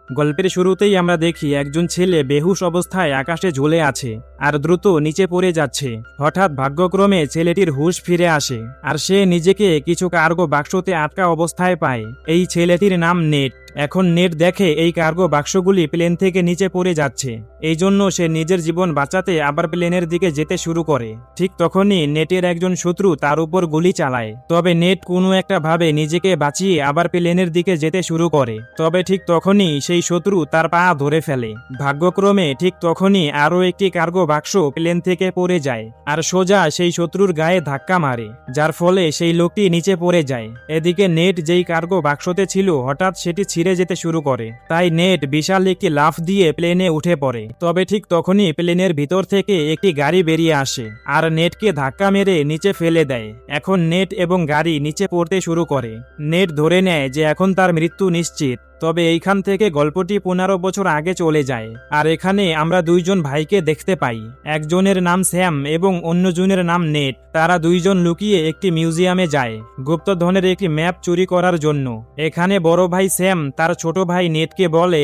গল্পের শুরুতেই আমরা দেখি একজন ছেলে বেহুশ অবস্থায় আকাশে ঝুলে আছে আর দ্রুত নিচে পড়ে যাচ্ছে। হঠাৎ ভাগ্যক্রমে ছেলেটির হুঁশ ফিরে আসে আর সে নিজেকে কিছু কার্গো বাক্সতে আটকা অবস্থায় পায়। এই ছেলেটির নাম নেট। এখন নেট দেখে এই কার্গো বাক্সগুলি প্লেন থেকে নিচে পড়ে যাচ্ছে। এই জন্য সে নিজের জীবন বাঁচাতে আবার প্লেনের দিকে যেতে শুরু করে। ঠিক তখনই নেটের একজন শত্রু তার উপর গুলি চালায়। তবে নেট কোনো একটা ভাবে নিজেকে বাঁচিয়ে আবার প্লেনের দিকে যেতে শুরু করে। তবে ঠিক তখনই সেই শত্রু তার পা ধরে ফেলে। ভাগ্যক্রমে ঠিক তখনই আরও একটি কার্গো বাক্স প্লেন থেকে পড়ে যায় আর সোজা সেই শত্রুর গায়ে ধাক্কা মারে, যার ফলে সেই লোকটি নিচে পড়ে যায়। এদিকে নেট যেই কার্গো বাক্সতে ছিল হঠাৎ সেটি ছিঁড়ে যেতে শুরু করে। তাই নেট বিশাল একটি লাফ দিয়ে প্লেনে উঠে পড়ে। তবে ঠিক তখনই প্লেনের ভিতর থেকে একটি গাড়ি বেরিয়ে আসে আর নেটকে ধাক্কা মেরে নিচে ফেলে দেয়। এখন নেট এবং গাড়ি নিচে পড়তে শুরু করে। নেট ধরে নেয় যে এখন তার মৃত্যু নিশ্চিত। তবে এইখান থেকে গল্পটি 15 বছর আগে চলে যায় আর এখানে আমরা দুইজন ভাইকে দেখতে পাই। একজনের নাম স্যাম এবং অন্যজনের নাম নেট। তারা দুইজন লুকিয়ে একটি মিউজিয়ামে যায় গুপ্তধনের একটি ম্যাপ চুরি করার জন্য। এখানে বড় ভাই স্যাম তার ছোট ভাই নেটকে বলে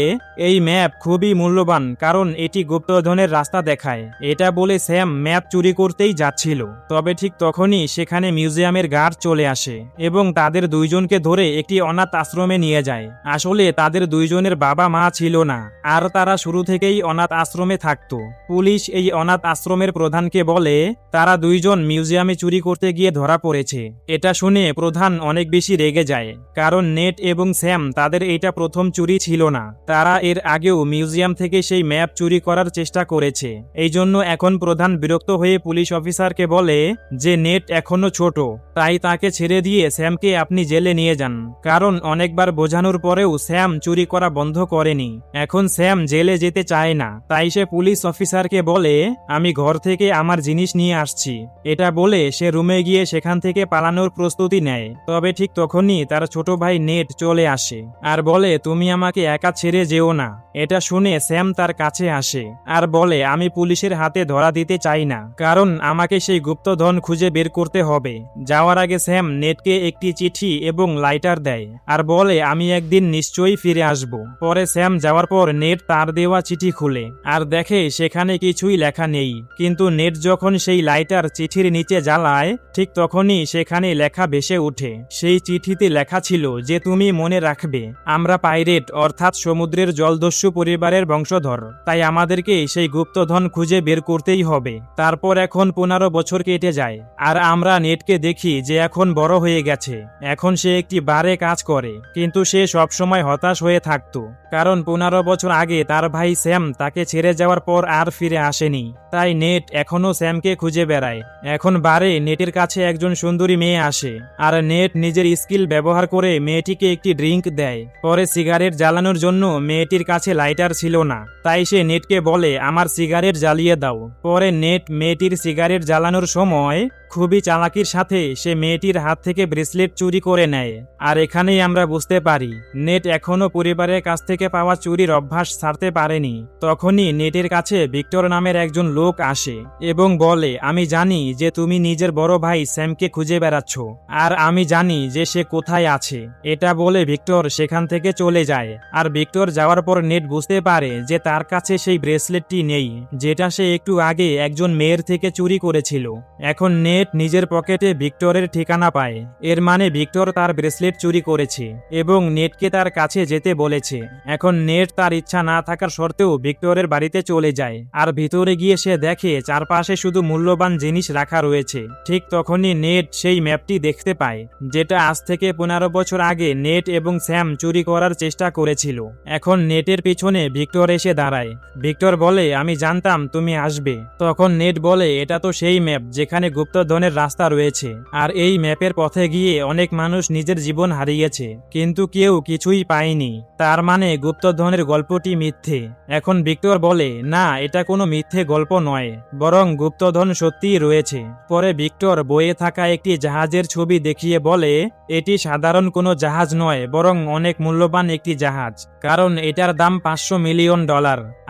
এই ম্যাপ খুবই মূল্যবান কারণ এটি গুপ্তধনের রাস্তা দেখায়। এটা বলে স্যাম ম্যাপ চুরি করতেই যাচ্ছিল। তবে ঠিক তখনই সেখানে মিউজিয়ামের গার্ড চলে আসে এবং তাদের দুইজনকে ধরে একটি অনাথ আশ্রমে নিয়ে যায়। আসলে তাদের দুইজনের বাবা মা ছিল না আর তারা শুরু থেকেই অনাথ আশ্রমে থাকতো। পুলিশ এই অনাথ আশ্রমের প্রধানকে বলে তারা দুইজন মিউজিয়ামে চুরি করতে গিয়ে ধরা পড়েছে। এটা শুনে প্রধান অনেক বেশি রেগে যায় কারণ নেট এবং স্যাম তাদের এটা প্রথম চুরি ছিল না। তারা এর আগেও মিউজিয়াম থেকে সেই ম্যাপ চুরি করার চেষ্টা করেছে। এই জন্য এখন প্রধান বিরক্ত হয়ে পুলিশ অফিসারকে বলে যে নেট এখনো ছোট, তাই তাকে ছেড়ে দিয়ে স্যামকে আপনি জেলে নিয়ে যান। কারণ অনেকবার বোঝানোর পরেও স্যাম চুরি করা বন্ধ করেনি। এখন স্যাম জেলে যেতে চায় না, তাই সে পুলিশ অফিসারকে বলে আমি ঘর থেকে আমার জিনিস নিয়ে আসছি। এটা বলে সে রুমে গিয়ে সেখান থেকে পালানোর প্রস্তুতি নেয়। তবে ঠিক তখনই তার ছোট ভাই নেট চলে আসে আর বলে তুমি আমাকে একা ছেড়ে যেও না। এটা শুনে স্যাম তার কাছে আসে আর বলে আমি পুলিশের হাতে ধরা দিতে চাই না, কারণ আমাকে সেই গুপ্তধন খুঁজে বের করতে হবে। যাওয়ার আগে স্যাম নেটকে একটি চিঠি এবং লাইটার দেয় আর বলে আমি একদিন নিশ্চয়ই ফিরে আসব। পরে স্যাম যাওয়ার পর নেট তার দেওয়া চিঠি খুলে আর দেখে সেখানে কিছুই লেখা নেই। কিন্তু নেট যখন সেই লাইটার চিঠির নিচে জ্বালায় ঠিক তখনই সেখানে লেখা ভেসে ওঠে। সেই চিঠিতে লেখা ছিল যে তুমি মনে রাখবে আমরা পাইরেট অর্থাৎ সমুদ্রের জলদস্যু পরিবারের বংশধর, তাই আমাদেরকে সেই গুপ্তধন খুঁজে বের করতেই হবে। তারপর এখন 15 বছর কেটে যায় আর আমরা নেটকে দেখি যে এখন বড় হয়ে গেছে। এখন সে একটি বারে কাজ করে, কিন্তু সে সবসময় হতাশ হয়ে থাকতো কারণ 15 বছর আগে তার ভাই স্যাম তাকে ছেড়ে যাওয়ার পর আর ফিরে আসেনি। তাই নেট এখনো স্যামকে খুঁজে বেড়ায়। এখন বারে নেটের কাছে একজন সুন্দরী মেয়ে আসে আর নেট নিজের স্কিল ব্যবহার করে মেয়েটিকে একটি ড্রিঙ্ক দেয়। পরে সিগারেট জ্বালানোর জন্য মেয়েটির কাছে লাইটার ছিল না, তাই সে নেটকে বলে আমার সিগারেট জ্বালিয়ে দাও। পরে নেট মেয়েটির সিগারেট জ্বালানোর সময় খুবই চালাকির সাথে সে মেয়েটির হাত থেকে ব্রেসলেট চুরি করে নেয়। আর এখানেই আমরা বুঝতে পারি নেট এখনো পরিবারের কাছ থেকে পাওয়া চুরির অভ্যাস ছাড়তে পারেনি। তখনই নেটের কাছে ভিক্টর নামের একজন লোক আসে এবং বলে আমি জানি যে তুমি নিজের বড় ভাই স্যামকে খুঁজে বেড়াচ্ছ আর আমি জানি যে সে কোথায় আছে। এটা বলে ভিক্টর সেখান থেকে চলে যায় আর ভিক্টর যাওয়ার পর নেট বুঝতে পারে যে তার কাছে সেই ব্রেসলেটটি নেই যেটা সে একটু আগে একজন মেয়ের থেকে চুরি করেছিল। এখন নেট নিজের পকেটে ভিক্টরের ঠিকানা পায়। এর মানে ভিক্টর তার ব্রেসলেট চুরি করেছে এবং নেটকে তার কাছে যেতে বলেছে। এখন নেট তার ইচ্ছা না থাকার সত্ত্বেও ভিক্টরের বাড়িতে চলে যায় আর ভিতরে গিয়ে সে দেখে চারপাশে শুধু মূল্যবান জিনিস রাখা রয়েছে। ঠিক তখনই নেট সেই ম্যাপটি দেখতে পায় যেটা আজ থেকে 15 বছর আগে নেট এবং স্যাম চুরি করার চেষ্টা করেছিল। এখন নেটের পিছনে ভিক্টর এসে দাঁড়ায়। ভিক্টর বলে আমি জানতাম তুমি আসবে। তখন নেট বলে এটা তো সেই ম্যাপ যেখানে গুপ্তধনের রাস্তা রয়েছে আর এই ম্যাপের পথে গিয়ে অনেক মানুষ নিজের জীবন হারিয়েছে কিন্তু কেউ কিছুই পায়নি, তার মানে গুপ্তধনের গল্পটি মিথ্যে। এখন ভিক্টর বলে না, এটা কোনো মিথ্যে গল্প নয়, বরং গুপ্তধন সত্যিই রয়েছে। পরে ভিক্টর বইয়ে থাকা একটি জাহাজের ছবি দেখিয়ে বলে এটি সাধারণ কোনো জাহাজ নয় বরং অনেক মূল্যবান একটি জাহাজ, কারণ এটার দাম $500 মিলিয়ন।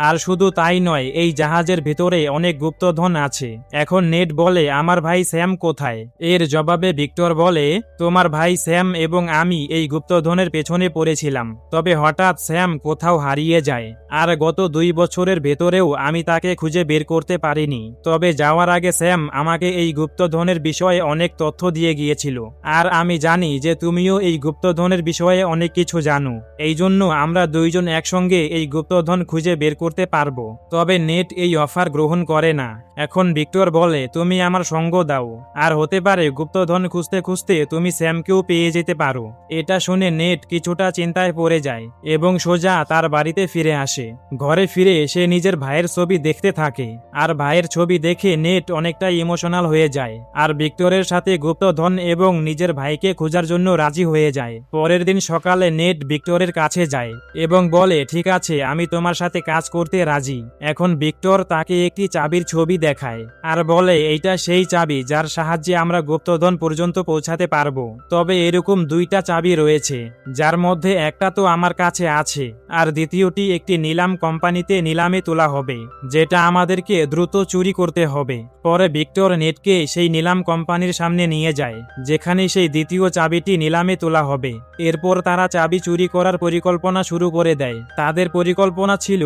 আর শুধু তাই নয়, এই জাহাজের ভিতরে অনেক গুপ্তধন আছে। এখন নেট বলে আমার ভাই স্যাম কোথায়? এর জবাবে ভিক্টর বলে তোমার ভাই স্যাম এবং আমি এই গুপ্তধনের পেছনে পড়েছিলাম। খুঁজছিলাম, তবে হঠাৎ স্যাম কোথাও হারিয়ে যায়। আর গত 2 বছরের ভেতরেও আমি তাকে খুঁজে বের করতে পারিনি। তবে যাওয়ার আগে স্যাম আমাকে এই গুপ্তধনের বিষয়ে অনেক তথ্য দিয়ে গিয়েছিল। আর আমি জানি যে তুমিও এই গুপ্তধনের বিষয়ে অনেক কিছু জানো। এই জন্য আমরা দুইজন একসঙ্গে এই গুপ্তধন খুঁজে বের করতে পারবো। তবে নেট এই অফার গ্রহণ করে না। এখন ভিক্টর বলে, তুমি আমার সঙ্গ দাও, আর হতে পারে গুপ্তধন খুঁজতে খুঁজতে তুমি স্যামকেও পেয়ে যেতে পারো। এটা শুনে নেট কিছুটা চিন্তায় পড়ে যায় এবং সোজা তার বাড়িতে ফিরে আসে। ঘরে ফিরে সে নিজের ভাইয়ের ছবি দেখতে থাকে, আর ভাইয়ের ছবি দেখে নেট অনেকটা ইমোশনাল হয়ে যায়, আর ভিক্টরের সাথে গুপ্তধন এবং নিজের ভাইকে খোঁজার জন্য রাজি হয়ে যায়। পরের দিন সকালে নেট ভিক্টরের কাছে যায় এবং বলে, ঠিক আছে, আমি তোমার সাথে কাজ করতে রাজি। এখন ভিক্টর তাকে একটি চাবির ছবি দেখায় আর বলে, এইটা সেই চাবি যার সাহায্যে আমরা গুপ্তধন পর্যন্ত পৌঁছাতে পারবো। তবে এরকম 2টা চাবি রয়েছে, যার মধ্যে একটা তো আমার কাছে আছে, আর দ্বিতীয়টি একটি নিলাম কোম্পানিতে নিলামে তোলা হবে, যেটা আমাদেরকে দ্রুত চুরি করতে হবে। পরে ভিক্টর নেটকে সেই নিলাম কোম্পানির সামনে নিয়ে যায়, যেখানে সেই দ্বিতীয় চাবিটি নিলামে তোলা হবে। এরপর তারা চাবি চুরি করার পরিকল্পনা শুরু করে দেয়। তাদের পরিকল্পনা ছিল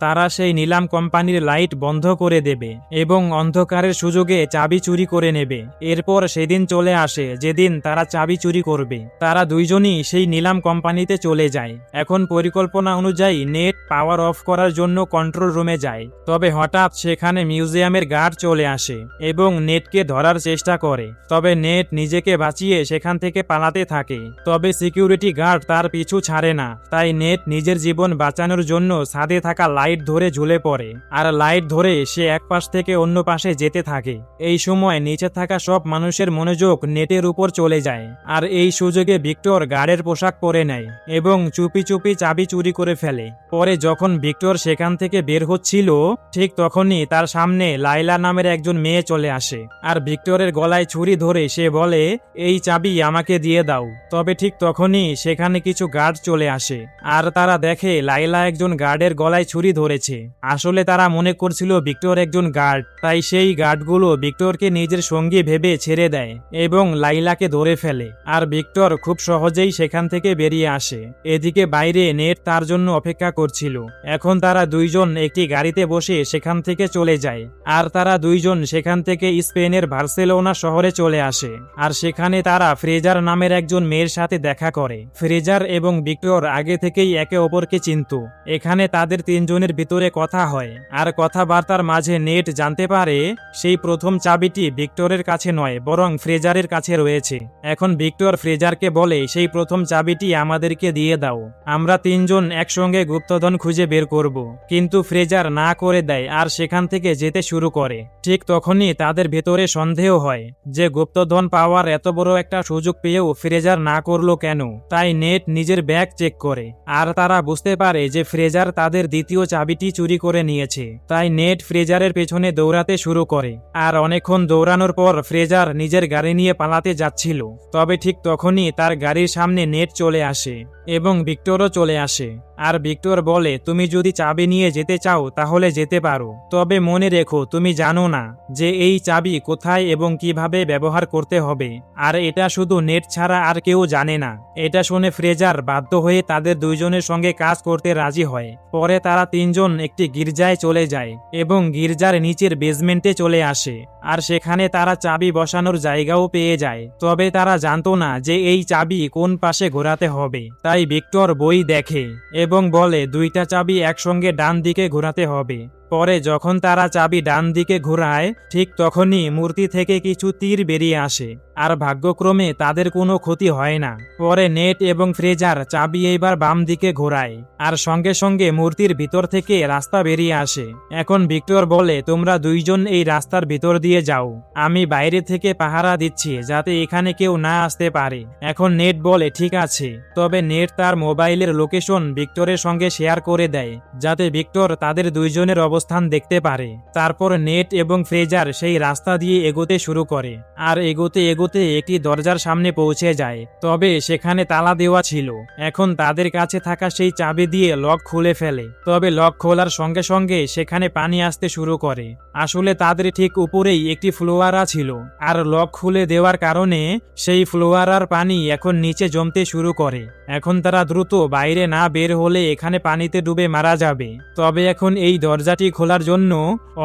তারা সেই নিলাম কোম্পানির লাইট বন্ধ করে দেবে এবং অন্ধকারের সুযোগে চাবি চুরি করে নেবে। এরপর সেদিন চলে আসে যেদিন তারা চাবি চুরি করবে। তারা দুইজনই সেই নিলাম কোম্পানিতে চলে যায়। এখন পরিকল্পনা অনুযায়ী নেট পাওয়ার অফ করার জন্য কন্ট্রোল রুমে যায়। তবে হঠাৎ সেখানে মিউজিয়ামের গার্ড চলে আসে এবং নেটকে ধরার চেষ্টা করে। তবে নেট নিজেকে বাঁচিয়ে সেখান থেকে পালাতে থাকে। তবে সিকিউরিটি গার্ড তার পিছু ছাড়ে না। তাই নেট নিজের জীবন বাঁচানোর জন্য ছাদে থাকা লাইট ধরে ঝুলে পড়ে, আর লাইট ধরে সে এক পাশ থেকে অন্য পাশে যেতে থাকে। এই সময় নিচে থাকা সব মানুষের মনোযোগ নেটের উপর চলে যায়, আর এই সুযোগে ভিক্টর গার্ডের পোশাক পরে নেয় এবং চুপি চুপি চাবি চুরি করে ফেলে। পরে যখন ভিক্টর সেখান থেকে বের হচ্ছিল, ঠিক তখনই তার সামনে লাইলা নামের একজন মেয়ে চলে আসে, আর ভিক্টরের গলায় ছুরি ধরে সে বলে, এই চাবি আমাকে দিয়ে দাও। তবে ঠিক তখনই সেখানে কিছু গার্ড চলে আসে, আর তারা দেখে লাইলা একজন গার্ডের গলায় ছুরি ধরেছে। আসলে তারা মনে করছিল ভিক্টর একজন গার্ড, তাই সেই গার্ডগুলো ভিক্টরকে নিজের সঙ্গী ভেবে ছেড়ে দেয় এবং লাইলাকে ধরে ফেলে। আর ভিক্টর খুব সহজেই সেখান থেকে বেরিয়ে আসে। এদিকে বাইরে নেট তার জন্য অপেক্ষা করছিল। এখন তারা দুইজন একটি গাড়িতে বসে সেখান থেকে চলে যায়, আর তারা দুইজন সেখান থেকে স্পেনের বার্সেলোনা শহরে চলে আসে। আর সেখানে তারা ফ্রেজার নামের একজন মেয়ের সাথে দেখা করে। ফ্রেজার এবং ভিক্টর আগে থেকেই একে অপরকে চিনত। এখানে তাদের তিনজনের ভিতরে কথা হয়, আর কথাবার্তার মাঝে নেট জানতে পারে সেই প্রথম চাবিটি ভিক্টরের কাছে নয়, বরং ফ্রেজারের কাছে রয়েছে। এখন ভিক্টর ফ্রেজারকে বলে, সেই প্রথম চাবিটি আমাদেরকে দিয়ে দাও, আমরা তিনজন একসঙ্গে গুপ্তধন খুঁজে বের করব। কিন্তু ফ্রেজার না করে দেয় আর সেখান থেকে যেতে শুরু করে। ঠিক তখনই তাদের ভেতরে সন্দেহ হয় যে গুপ্তধন পাওয়ার এত বড় একটা সুযোগ পেয়েও ফ্রেজার না করলো কেন। তাই নেট নিজের ব্যাগ চেক করে, আর তারা বুঝতে পারে যে ফ্রেজার তাদের দ্বিতীয় চাবিটি চুরি করে নিয়েছে। তাই নেট ফ্রেজারের পেছনে দৌড়াতে শুরু করে, আর অনেকক্ষণ দৌড়ানোর পর ফ্রেজার নিজের গাড়ি নিয়ে পালাতে যাচ্ছিল। তবে ঠিক তখনই তার গাড়ির সামনে নেট চলে আসে এবং ভিক্টরও চলে আসে। আর ভিক্টর বলে, তুমি যদি চাবি নিয়ে যেতে চাও তাহলে যেতে পারো, তবে মনে রেখো তুমি জানো না যে এই চাবি কোথায় এবং কিভাবে ব্যবহার করতে হবে, আর এটা শুধু নেট ছাড়া আর কেউ জানে না। এটা শুনে ফ্রেজার বাধ্য হয়ে তাদের দুইজনের সঙ্গে কাজ করতে রাজি হয়। পরে তারা তিনজন একটি গির্জায় চলে যায় এবং গির্জার নিচের বেসমেন্টে চলে আসে, আর সেখানে তারা চাবি বসানোর জায়গাও পেয়ে যায়। তবে তারা জানতো না যে এই চাবি কোন পাশে ঘোরাতে হবে। তাই ভিক্টর বই দেখে এবং বলে 2টা চাবি একসঙ্গে ডান দিকে ঘোরাতে হবে। পরে যখন তারা চাবি ডান দিকে ঘোরায়, ঠিক তখনই মূর্তি থেকে কিছু তীর বেরিয়ে আসে, আর ভাগ্যক্রমে তাদের কোনো ক্ষতি হয় না। পরে নেট এবং ফ্রেজার চাবি এইবার বাম দিকে ঘোরায়, আর সঙ্গে সঙ্গে মূর্তির ভিতর থেকে রাস্তা বেরিয়ে আসে। এখন ভিক্টর বলে, তোমরা দুইজন এই রাস্তার ভিতর দিয়ে যাও, আমি বাইরে থেকে পাহারা দিচ্ছি যাতে এখানে কেউ না আসতে পারে। এখন নেট বলে, ঠিক আছে। তবে নেট তার মোবাইলের লোকেশন ভিক্টরের সঙ্গে শেয়ার করে দেয়, যাতে ভিক্টর তাদের দুইজনের অবস্থা অবস্থান দেখতে পারে। তারপর নেট এবং ফ্রেজার সেই রাস্তা দিয়ে এগোতে শুরু করে, আর এগোতে এগোতে একটি দরজার সামনে পৌঁছে যায়। তবে সেখানে তালা দেওয়া ছিল। এখন তাদের কাছে থাকা সেই চাবি দিয়ে লক খুলে ফেলে। তবে লক খোলার সঙ্গে সঙ্গে সেখানে পানি আসতে শুরু করে। আসলে তাদের ঠিক উপরেই একটি ফ্লোয়ারা ছিল, আর লক খুলে দেওয়ার কারণে সেই ফ্লোয়ারার পানি এখন নিচে জমতে শুরু করে। এখন তারা দ্রুত বাইরে না বের হলে এখানে পানিতে ডুবে মারা যাবে। তবে এখন এই দরজাটি খোলার জন্য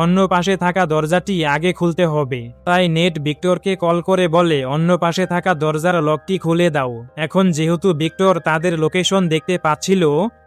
অন্য পাশে থাকা দরজাটি আগে খুলতে হবে। তাই নেট ভিক্টরকে কল করে বলে অন্য পাশে থাকা দরজার লকটি খুলে দাও। এখন যেহেতু ভিক্টর তাদের লোকেশন দেখতে পাচ্ছিল,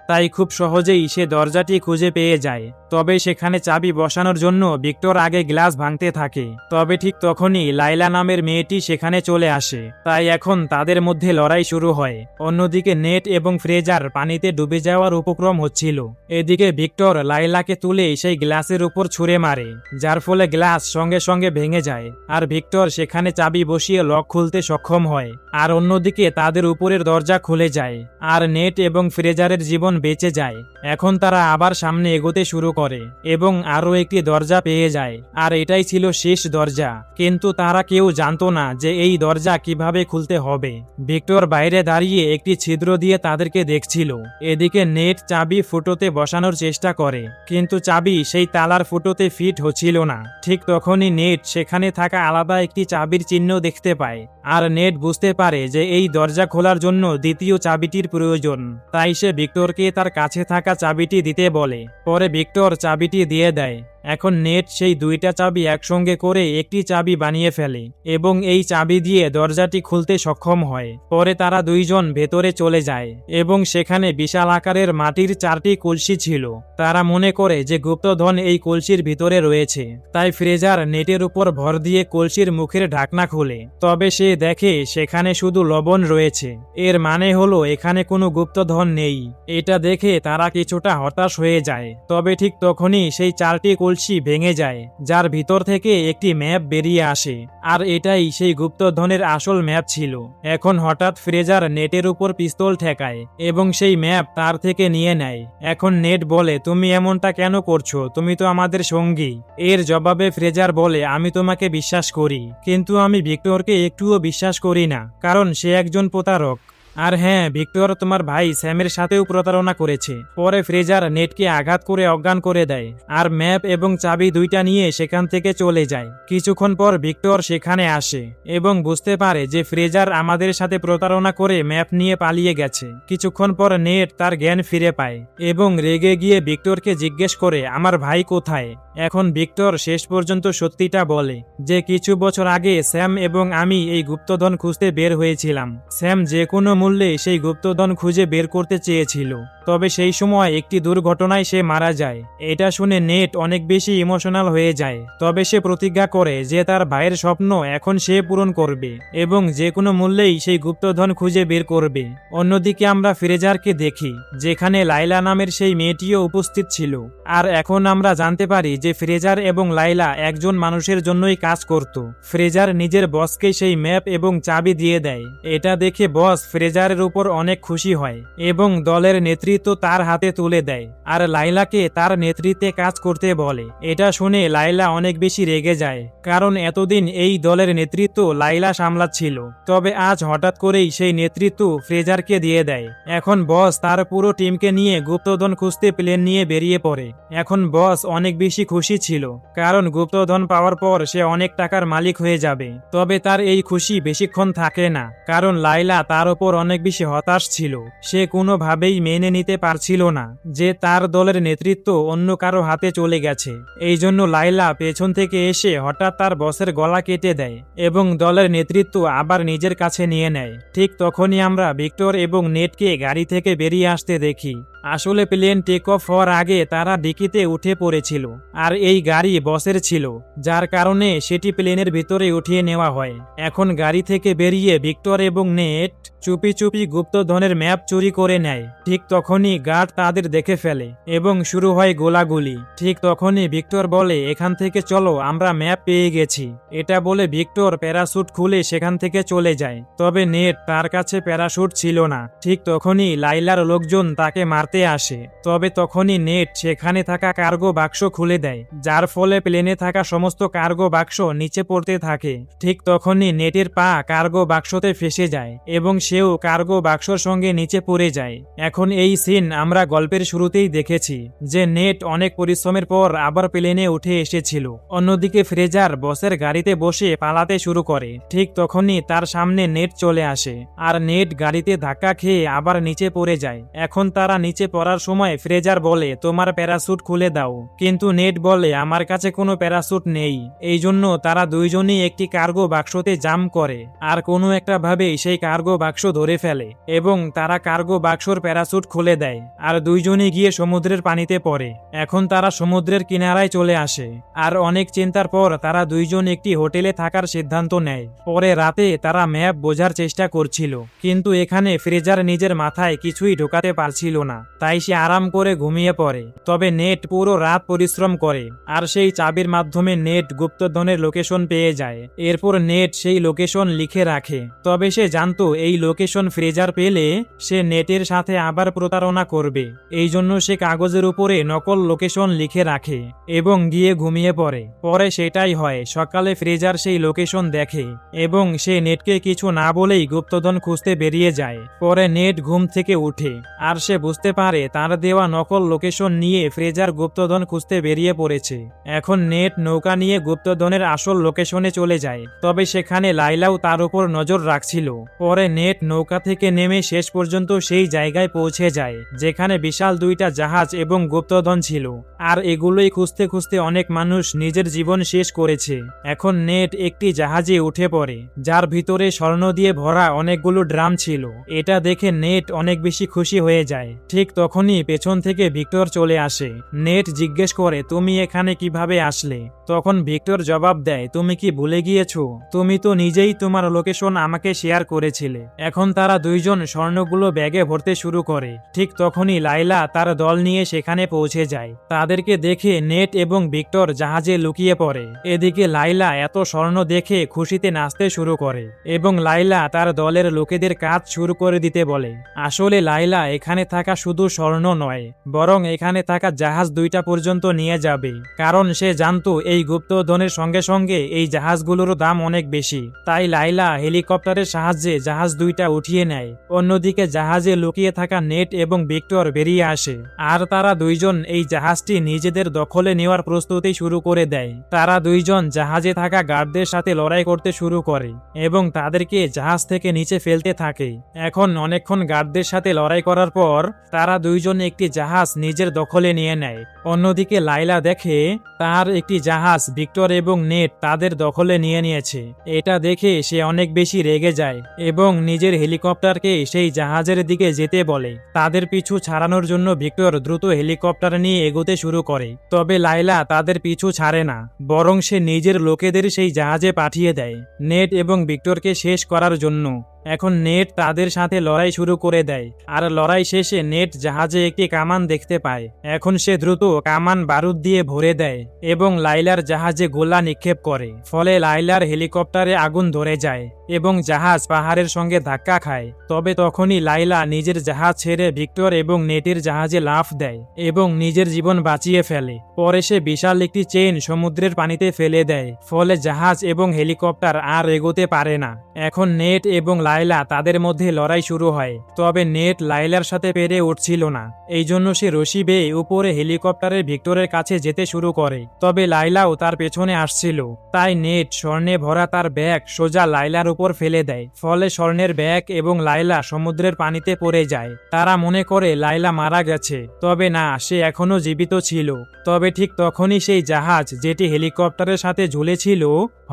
তাই খুব সহজেই সে দরজাটি খুঁজে পেয়ে যায়। তবে সেখানে চাবি বসানোর জন্য ভিক্টর আগে গ্লাস ভাঙতে থাকে। তবে ঠিক তখনই লাইলা নামের মেয়েটি সেখানে চলে আসে। তাই এখন তাদের মধ্যে লড়াই শুরু হয়। অন্যদিকে নেট এবং ফ্রেজার পানিতে ডুবে যাওয়ার উপক্রম হচ্ছিল। এদিকে ভিক্টর লাইলাকে তুলে সেই গ্লাসের উপর ছুঁড়ে মারে, যার ফলে গ্লাস সঙ্গে সঙ্গে ভেঙে যায়, আর ভিক্টর সেখানে চাবি বসিয়ে লক খুলতে সক্ষম হয়। আর অন্যদিকে তাদের উপরের দরজা খুলে যায়, আর নেট এবং ফ্রেজারের জীবন বেঁচে যায়। এখন তারা আবার সামনে এগোতে শুরু করে এবং আরও একটি দরজা পেয়ে যায়, আর এটাই ছিল শেষ দরজা। কিন্তু তারা কেউ জানতো না যে এই দরজা কিভাবে খুলতে হবে। ভিক্টর বাইরে দাঁড়িয়ে একটি ছিদ্র দিয়ে তাদেরকে দেখছিল। এদিকে নেট চাবি ফুটোতে বসানোর চেষ্টা করে, কিন্তু চাবি সেই তালার ফুটোতে ফিট হচ্ছিল না। ঠিক তখনই নেট সেখানে থাকা আলাদা একটি চাবির চিহ্ন দেখতে পায়, আর নেট বুঝতে পারে যে এই দরজা খোলার জন্য দ্বিতীয় চাবিটির প্রয়োজন। তাই সে ভিক্টরকে তার কাছে থাকা চাবিটি দিতে বলে। পরে ভিক্টর চাবিটি দিয়ে দেয়। এখন নেট সেই দুইটা চাবি একসঙ্গে করে একটি চাবি বানিয়ে ফেলে এবং এই চাবি দিয়ে দরজাটি খুলতে সক্ষম হয়। পরে তারা দুইজন ভেতরে চলে যায় এবং সেখানে বিশাল আকারের মাটির 4টি কলসি ছিল। তারা মনে করে যে গুপ্তধন এই কলসির ভিতরে রয়েছে। তাই ফ্রেজার নেটের উপর ভর দিয়ে কলসির মুখের ঢাকনা খোলে। তবে সে দেখে সেখানে শুধু লবণ রয়েছে। এর মানে হলো এখানে কোনো গুপ্তধন নেই। এটা দেখে তারা কিছুটা হতাশ হয়ে যায়। তবে ঠিক তখনই সেই 4টি কলসি ভেঙে যায়, যার ভিতর থেকে একটি ম্যাপ বেরিয়ে আসে, আর এটাই সেই গুপ্তধনের আসল ম্যাপ ছিল। এখন হঠাৎ ফ্রেজার নেটের উপর পিস্তল ঠেকায় এবং সেই ম্যাপ তার থেকে নিয়ে নেয়। এখন নেট বলে, তুমি এমনটা কেন করছো? তুমি তো আমাদের সঙ্গী। এর জবাবে ফ্রেজার বলে, আমি তোমাকে বিশ্বাস করি, কিন্তু আমি ভিক্টরকে একটুও বিশ্বাস করি না, কারণ সে একজন প্রতারক। আর হ্যাঁ, ভিক্টর তোমার ভাই স্যামের সাথেও প্রতারণা করেছে। পরে ফ্রেজার নেটকে আঘাত করে অজ্ঞান করে দেয়, আর ম্যাপ এবং চাবি দুইটা নিয়ে সেখান থেকে চলে যায়। কিছুক্ষণ পর ভিক্টর সেখানে আসে এবং বুঝতে পারে যে ফ্রেজার আমাদের সাথে প্রতারণা করে ম্যাপ নিয়ে পালিয়ে গেছে। কিছুক্ষণ পর নেট তার জ্ঞান ফিরে পায় এবং রেগে গিয়ে ভিক্টরকে জিজ্ঞেস করে, আমার ভাই কোথায়? এখন ভিক্টর শেষ পর্যন্ত সত্যিটা বলে যে কিছু বছর আগে স্যাম এবং আমি এই গুপ্তধন খুঁজতে বের হয়েছিলাম। স্যাম যে কোনো মূল্যে সেই গুপ্তধন খুঁজে বের করতে চেয়েছিল, তবে সেই সময় একটি দুর্ঘটনায় সে মারা যায়। এটা শুনে নেট অনেক বেশি ইমোশনাল হয়ে যায়। তবে সে প্রতিজ্ঞা করে যে তার ভাইয়ের স্বপ্ন এখন সে পূরণ করবে এবং যে কোনো মূল্যেই সেই গুপ্তধন খুঁজে বের করবে। অন্যদিকে আমরা ফ্রেজারকে দেখি, যেখানে লাইলা নামের সেই মেয়েটিও উপস্থিত ছিল। আর এখন আমরা জানতে পারি যে ফ্রেজার এবং লাইলা একজন মানুষের জন্যই কাজ করত। ফ্রেজার নিজের বসকে সেই ম্যাপ এবং চাবি দিয়ে দেয়। এটা দেখে বস ফ্রেজারের উপর অনেক খুশি হয় এবং দলের নেতৃত্ব তার হাতে তুলে দেয়, আর লাইলাকে তার নেতৃত্বে কাজ করতে বলে। এটা শুনে লাইলা অনেক বেশি রেগে যায়, কারণ এতদিন এই দলের নেতৃত্ব লাইলা সামলাচ্ছিল। তবে আজ হঠাৎ করেই সেই নেতৃত্ব ফ্রেজারকে দিয়ে দেয়। এখন বস তার পুরো টিমকে নিয়ে গুপ্তধন খুঁজতে প্লেন নিয়ে বেরিয়ে পড়ে। এখন বস অনেক বেশি খুশি ছিল, কারণ গুপ্তধন পাওয়ার পর সে অনেক টাকার মালিক হয়ে যাবে। তবে তার এই খুশি বেশিক্ষণ থাকে না, কারণ লাইলা তার উপর অনেক বেশি হতাশ ছিল। সে কোনোভাবেই মেনে নিতে পারছিল না যে তার দলের নেতৃত্ব অন্য কারো হাতে চলে গেছে। এই জন্য লাইলা পেছন থেকে এসে হঠাৎ তার বসের গলা কেটে দেয় এবং দলের নেতৃত্ব আবার নিজের কাছে নিয়ে নেয়। ঠিক তখনই আমরা ভিক্টর এবং নেটকে গাড়ি থেকে বেরিয়ে আসতে দেখি। আসলে প্লেন টেক অফ হওয়ার আগে তারা ডিকিতে উঠে পড়েছিল, আর এই গাড়ি বসের ছিল, যার কারণে সেটি প্লেনের ভিতরে উঠিয়ে নেওয়া হয়। এখন গাড়ি থেকে বেরিয়ে ভিক্টর এবং নেট চুপি চুপি গুপ্তধনের ম্যাপ চুরি করে নেয়। ঠিক তখনই গার্ড তাদের দেখে ফেলে এবং শুরু হয় গোলাগুলি। ঠিক তখনই ভিক্টর বলে, এখান থেকে চলো, আমরা ম্যাপ পেয়ে গেছি। এটা বলে ভিক্টর প্যারাশুট খুলে সেখান থেকে চলে যায়। তবে নেট তার কাছে প্যারাশুট ছিল না। ঠিক তখনই লাইলার লোকজন তাকে মারতে আসে। তবে তখনই নেট সেখানে থাকা কার্গো বাক্স খুলে দেয়, যার ফলে প্লেনে থাকা সমস্ত কার্গো বাক্স নিচে পড়তে থাকে। ঠিক তখনই নেটের পা কার্গো বাক্সতে ফেসে যায় এবং সেও কার্গো বাক্সর সঙ্গে নিচে পড়ে যায়। এখন এই সিন আমরা গল্পের শুরুতেই দেখেছি যে নেট অনেক পরিশ্রমের পর আবার প্লেনে উঠে এসেছিল। অন্যদিকে ফ্রেজার বসের গাড়িতে বসে পালাতে শুরু করে। ঠিক তখনই তার সামনে নেট চলে আসে আর নেট গাড়িতে ধাক্কা খেয়ে আবার নিচে পড়ে যায়। এখন তারা নিচে পড়ার সময় ফ্রেজার বলে, তোমার প্যারাশুট খুলে দাও, কিন্তু নেট বলে, আমার কাছে কোনো প্যারাশুট নেই। এই জন্য তারা দুইজনই একটি কার্গো বাক্সতে জাম্প করে আর কোনো একটা ভাবে সেই কার্গো বাক্স ধরে ফেলে এবং তারা কার্গো বাক্সর প্যারাশুট খুলে দেয় আর দুইজনই গিয়ে সমুদ্রের পানিতে পড়ে। এখন তারা সমুদ্রের কিনারায় চলে আসে আর অনেক চিন্তার পর তারা দুইজন একটি হোটেলে থাকার সিদ্ধান্ত নেয়। পরে রাতে তারা ম্যাপ বোঝার চেষ্টা করছিল, কিন্তু এখানে ফ্রেজার নিজের মাথায় কিছুই ঢোকাতে পারছিল না, তাই সে আরাম করে ঘুমিয়ে পড়ে। তবে নেট পুরো রাত পরিশ্রম করে আর সেই চাবির মাধ্যমে নেট গুপ্তধনের লোকেশন পেয়ে যায়। এরপর নেট সেই লোকেশন লিখে রাখে। তবে সে জানতো এই লোকেশন ফ্রেজার পেলে সে নেটের সাথে আবার প্রতারণা করবে। এই জন্য সে কাগজের উপরে নকল লোকেশন লিখে রাখে এবং গিয়ে ঘুমিয়ে পড়ে। পরে সেটাই হয়, সকালে ফ্রেজার সেই লোকেশন দেখে এবং সে নেটকে কিছু না বলেই গুপ্তধন খুঁজতে বেরিয়ে যায়। পরে নেট ঘুম থেকে উঠে আর সে বুঝতে পারে তার দেওয়া নকল লোকেশন নিয়ে ফ্রেজার গুপ্তধন খুঁজতে বেরিয়ে পড়েছে। এখন নেট নৌকা নিয়ে গুপ্তধনের আসল লোকেশনে চলে যায়। তবে সেখানে লাইলাও তার উপর নজর রাখছিল। পরে নেট নৌকা থেকে নেমে শেষ পর্যন্ত সেই জায়গায় পৌঁছে যায় যেখানে বিশাল দুইটা জাহাজ এবং গুপ্তধন ছিল, আর এগুলোই খুঁজতে খুঁজতে অনেক মানুষ নিজের জীবন শেষ করেছে। এখন নেট একটি জাহাজে উঠে পড়ে যার ভিতরে স্বর্ণ দিয়ে ভরা অনেকগুলো ড্রাম ছিল। এটা দেখে নেট অনেক বেশি খুশি হয়ে যায়। ঠিক তখনই পেছন থেকে ভিক্টর চলে আসে। নেট জিজ্ঞেস করে, তুমি এখানে কিভাবে আসলে? তখন ভিক্টর জবাব দেয়, তুমি কি ভুলে গিয়েছো? তুমি তো নিজেই তোমার লোকেশন আমাকে শেয়ার করেছিলে। এখন তারা দুইজন স্বর্ণগুলো ব্যাগে ভরতে শুরু করে। ঠিক তখনই লাইলা তার দল নিয়ে সেখানে পৌঁছে যায়। তাদেরকে দেখে নেট এবং ভিক্টর জাহাজে লুকিয়ে পড়ে। এদিকে লাইলা এত স্বর্ণ দেখে খুশিতে নাচতে শুরু করে এবং লাইলা তার দলের লোকেদের কাজ শুরু করে দিতে বলে। আসলে লাইলা এখানে থাকা শুধু স্বর্ণ নয়, বরং এখানে থাকা জাহাজ দুইটা পর্যন্ত নিয়ে যাবে, কারণ সে জানতো এই গুপ্তধনের সঙ্গে সঙ্গে এই জাহাজগুলোর দাম অনেক বেশি। তাই লাইলা হেলিকপ্টারের সাহায্যে জাহাজ দুইটা উঠিয়ে নেয়। অন্যদিকে জাহাজে লুকিয়ে থাকা নেট এবং ভিক্টর বেরিয়ে আসে আর তারা দুইজন এই জাহাজটি নিজেদের দখলে নেওয়ার প্রস্তুতি শুরু করে দেয়। তারা দুইজন জাহাজে থাকা গার্ডদের সাথে লড়াই করতে শুরু করে এবং তাদেরকে জাহাজ থেকে নিচে ফেলতে থাকে। এখন অনেকক্ষণ গার্ডদের সাথে লড়াই করার পর তারা দুইজন একটি জাহাজ নিজের দখলে নিয়ে নেয়। অন্যদিকে লাইলা দেখে তার একটি জাহাজ ভিক্টর এবং নেট তাদের দখলে নিয়ে নিয়েছে। এটা দেখে সে অনেক বেশি রেগে যায় এবং নিজের হেলিকপ্টারকে সেই জাহাজের দিকে যেতে বলে। তাদের পিছু ছাড়ানোর জন্য ভিক্টর দ্রুত হেলিকপ্টার নিয়ে এগোতে শুরু করে। তবে লাইলা তাদের পিছু ছাড়ে না, বরং সে নিজের লোকেদের সেই জাহাজে পাঠিয়ে দেয় নেট এবং ভিক্টরকে শেষ করার জন্য। এখন নেট তাদের সাথে লড়াই শুরু করে দেয় আর লড়াই শেষে নেট জাহাজে একটি কামান দেখতে পায়। এখন সে দ্রুত কামান বারুদ দিয়ে ভরে দেয় এবং লাইলার জাহাজে গোলা নিক্ষেপ করে। ফলে লাইলার হেলিকপ্টারে আগুন ধরে যায় এবং জাহাজ পাহাড়ের সঙ্গে ধাক্কা খায়। তবে তখনই লাইলা নিজের জাহাজ ছেড়ে ভিক্টর এবং নেটের জাহাজে লাফ দেয় এবং নিজের জীবন বাঁচিয়ে ফেলে। পরে সে বিশাল একটি চেইন সমুদ্রের পানিতে ফেলে দেয়, ফলে জাহাজ এবং হেলিকপ্টার আর এগোতে পারে না। এখন নেট এবং লাইলা তাদের মধ্যে লড়াই শুরু হয়। তবে নেট লাইলার সাথে পেরে উঠছিল না, এই জন্য সে রশি বেয়ে উপরে হেলিকপ্টারে ভিক্টরের কাছে যেতে শুরু করে। তবে লাইলাও তার পেছনে আসছিল, তাই নেট স্বর্ণে ভরা তার ব্যাগ সোজা লাইলার উপর ফেলে দেয়। ফলে স্বর্ণের ব্যাগ এবং লাইলা সমুদ্রের পানিতে পড়ে যায়। তারা মনে করে লাইলা মারা গেছে, তবে না, সে এখনো জীবিত ছিল। তবে ঠিক তখনই সেই জাহাজ যেটি হেলিকপ্টারের সাথে ঝুলেছিল,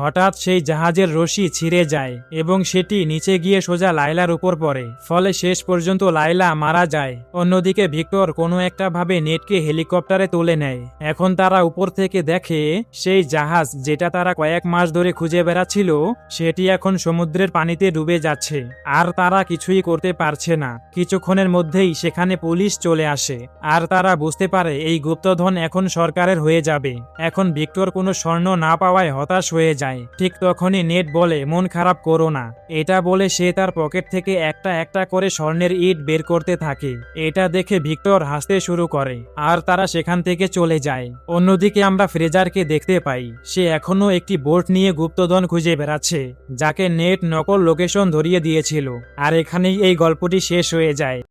হঠাৎ সেই জাহাজের রশি ছিঁড়ে যায় এবং সেটি নিচে গিয়ে গিয়ে সোজা লায়লার উপর পড়ে, ফলে শেষ পর্যন্ত লায়লা মারা যায়। অন্যদিকে ভিক্টর কোনো একটা ভাবে নেটকে হেলিকপ্টারে তুলে নেয়। এখন তারা উপর থেকে দেখে সেই জাহাজ যেটা তারা কয়েক মাস ধরে খুঁজে বেড়াচ্ছিল সেটি এখন সমুদ্রের পানিতে ডুবে যাচ্ছে, আর তারা কিছুই করতে পারছে না। কিছুক্ষণের মধ্যেই সেখানে পুলিশ চলে আসে, আর তারা বুঝতে পারে এই গুপ্তধন এখন সরকারের হয়ে যাবে। এখন ভিক্টর কোনো স্বর্ণ না পাওয়ায় হতাশ হয়ে যায়। ঠিক তখনই নেট বলে, মন খারাপ করো না। এটা বলে সে তার পকেট থেকে একটা একটা করে স্বর্ণের ইট বের করতে থাকে। এটা দেখে ভিক্টর হাসতে শুরু করে, আর তারা সেখান থেকে চলে যায়। অন্যদিকে আমরা ফ্রেজারকে দেখতে পাই, সে এখনো একটি বোট নিয়ে গুপ্তধন খুঁজে বেড়াচ্ছে, যাকে নেট নকল লোকেশন ধরিয়ে দিয়েছিল। আর এখানেই এই গল্পটি শেষ হয়ে যায়।